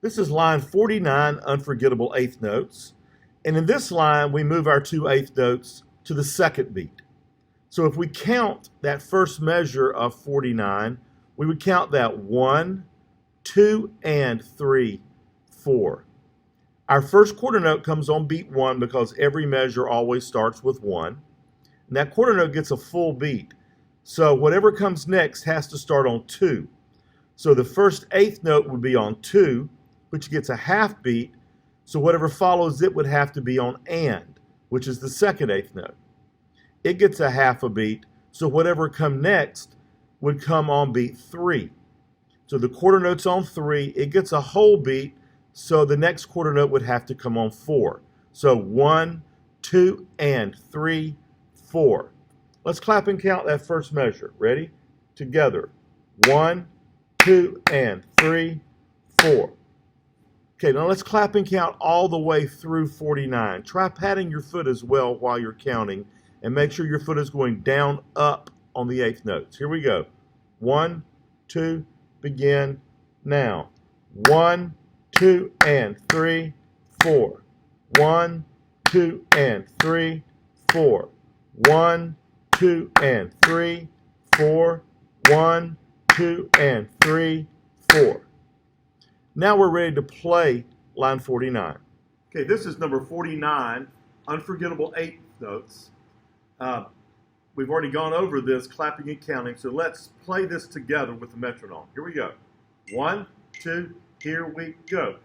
This is line 49, unforgettable eighth notes. And in this line, we move our two eighth notes to the second beat. So if we count that first measure of 49, we would count that 1, 2, and 3, 4. Our first quarter note comes on beat 1 because every measure always starts with 1. And that quarter note gets a full beat. So whatever comes next has to start on 2. So the first eighth note would be on 2, which gets a half beat. So whatever follows it would have to be on and, which is the second eighth note. It gets a half a beat, so whatever come next would come on beat 3. So the quarter note's on 3, it gets a whole beat, so the next quarter note would have to come on 4. So 1, 2, and 3, 4. Let's clap and count that first measure. Ready? Together. 1, 2, and 3, 4. Okay, now let's clap and count all the way through 49. Try patting your foot as well while you're counting, and make sure your foot is going down, up on the eighth notes. Here we go. 1, 2, begin now. 1, 2, and 3, 4. 1, 2, and 3, 4. 1, 2, and 3, 4. 1, 2, and 3, 4. Now we're ready to play line 49. Okay, this is number 49, unforgettable eighth notes. We've already gone over this, clapping and counting, so let's play this together with the metronome. Here we go. 1, 2, here we go.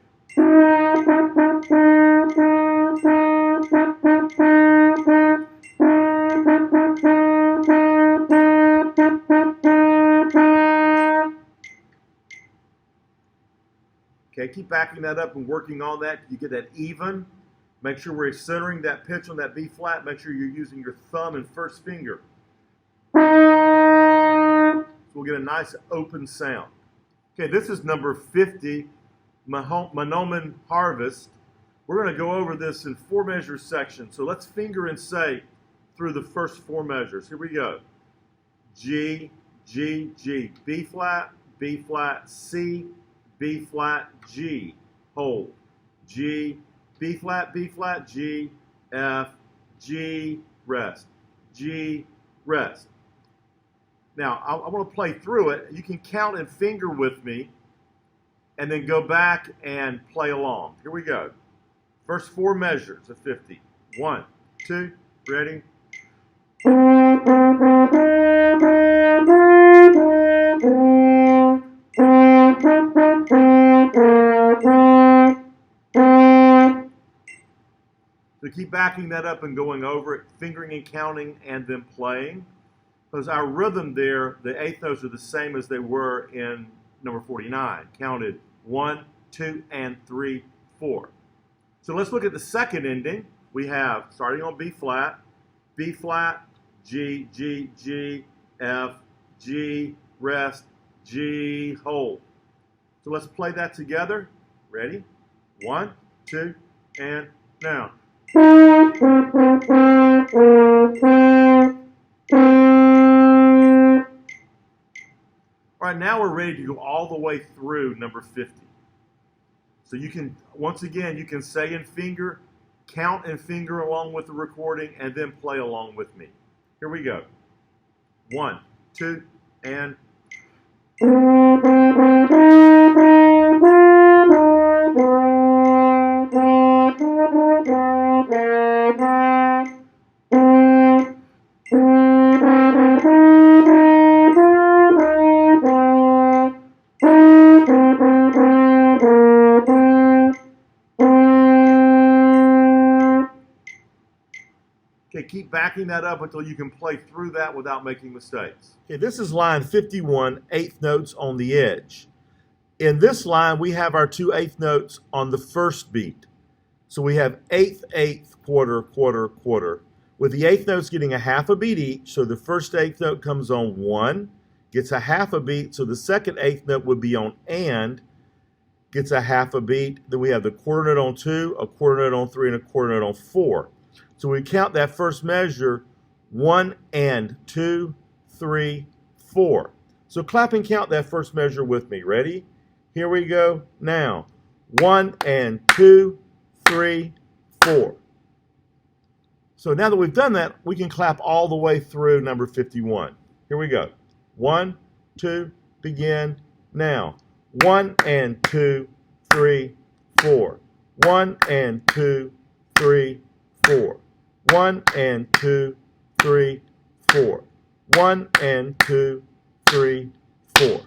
Okay, keep backing that up and working on that. You get that even. Make sure we're centering that pitch on that B flat. Make sure you're using your thumb and first finger. So we'll get a nice open sound. Okay, this is number 50, Mahnomen Harvest. We're going to go over this in 4 measure sections. So let's finger and say through the first 4 measures. Here we go. G, G, G. B flat, C, B flat, G. Hold. G, B flat, G, F, G, rest. G, rest. Now, I want to play through it. You can count and finger with me, and then go back and play along. Here we go. First 4 measures of 50. 1, 2, ready? So keep backing that up and going over it, fingering and counting, and then playing. Because our rhythm there, the eighth notes are the same as they were in number 49. Counted 1, 2, and 3, 4. So let's look at the second ending. We have, starting on B flat, G, G, G, F, G, rest, G, hold. So let's play that together. Ready? 1, 2, and now. All right, now we're ready to go all the way through number 50. So you can, once again, you can say and finger, count and finger along with the recording, and then play along with me. Here we go. 1, 2, and... Okay, keep backing that up until you can play through that without making mistakes. Okay, this is line 51, eighth notes on the edge. In this line, we have our 2 eighth notes on the first beat. So we have eighth, eighth, quarter, quarter, quarter, with the eighth notes getting a half a beat each. So the first eighth note comes on 1, gets a half a beat. So the second eighth note would be on and, gets a half a beat. Then we have the quarter note on 2, a quarter note on 3, and a quarter note on 4. So we count that first measure, 1 and 2, 3, 4. So clap and count that first measure with me. Ready? Here we go. Now, 1 and 2, 3, 4. So now that we've done that, we can clap all the way through number 51. Here we go. 1, 2, begin now. 1 and 2, 3, 4. 1 and 2, 3, 4. 1 and 2, 3, 4. 1 and 2, 3, 4.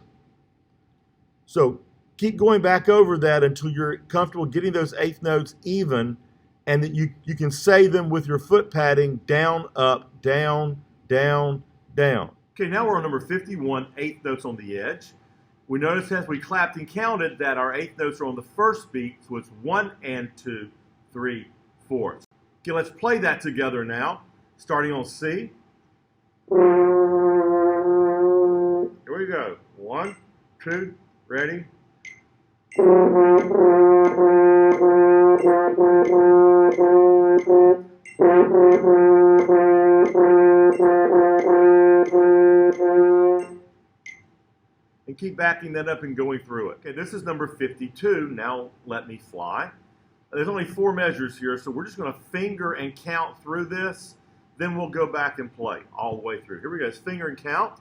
So keep going back over that until you're comfortable getting those eighth notes even, and that you can say them with your foot padding down, up, down, down, down. Okay, now we're on number 51, eighth notes on the edge. We noticed as we clapped and counted that our eighth notes are on the first beat, so it's 1 and 2, 3, 4. Okay, let's play that together now, starting on C. Here we go. 1, 2, ready. And keep backing that up and going through it. Okay, this is number 52. Now let me fly. There's only 4 measures here, so we're just going to finger and count through this. Then we'll go back and play all the way through. Here we go. It's finger and count.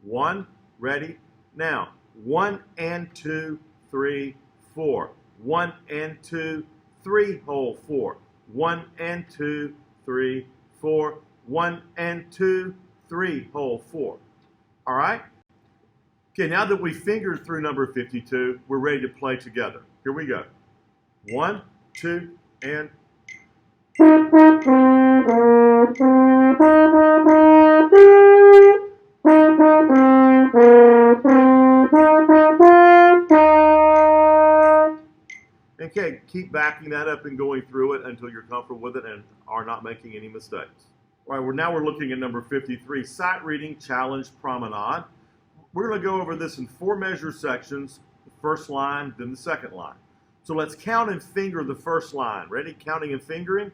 1, ready, now. 1 and 2, 3, 4. 1 and 2, 3, whole 4. 1 and 2, 3, 4. 1 and 2, 3, whole 4. All right? Okay, now that we fingered through number 52, we're ready to play together. Here we go. 1, 2, and... Okay, keep backing that up and going through it until you're comfortable with it and are not making any mistakes. All right, now we're looking at number 53, sight reading challenge promenade. We're going to go over this in 4 measure sections, the first line, then the second line. So let's count and finger the first line. Ready? Counting and fingering.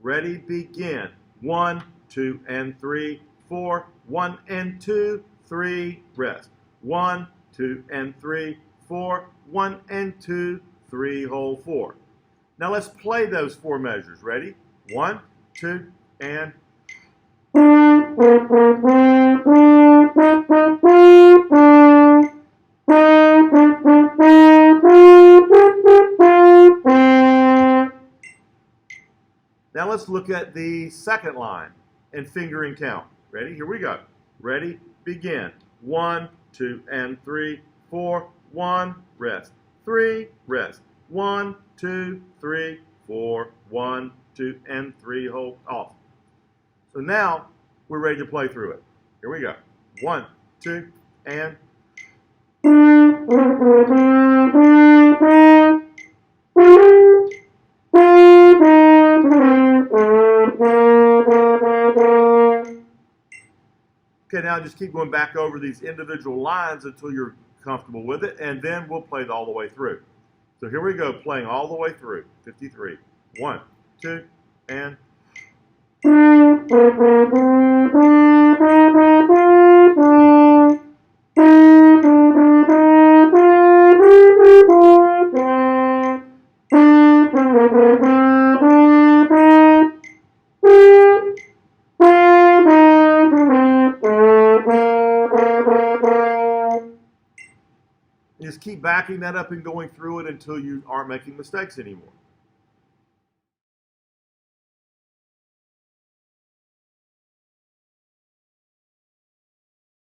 Ready? Begin. 1, 2, and 3, 4. 1 and 2, 3, rest. 1, 2, and 3, 4. 1 and 2, 3, whole 4. Now let's play those 4 measures. Ready? 1, 2, and... Now let's look at the second line and finger and count. Ready? Here we go. Ready? Begin. 1, 2, and 3, 4. 1, rest. 3, rest. 1, 2, 3, 4. 1, 2, and 3, hold off. So now we're ready to play through it. Here we go. 1, 2, and... Okay, now just keep going back over these individual lines until you're comfortable with it, and then we'll play it all the way through. So here we go, playing all the way through. 53. 1, 2, and... Just keep backing that up and going through it until you aren't making mistakes anymore.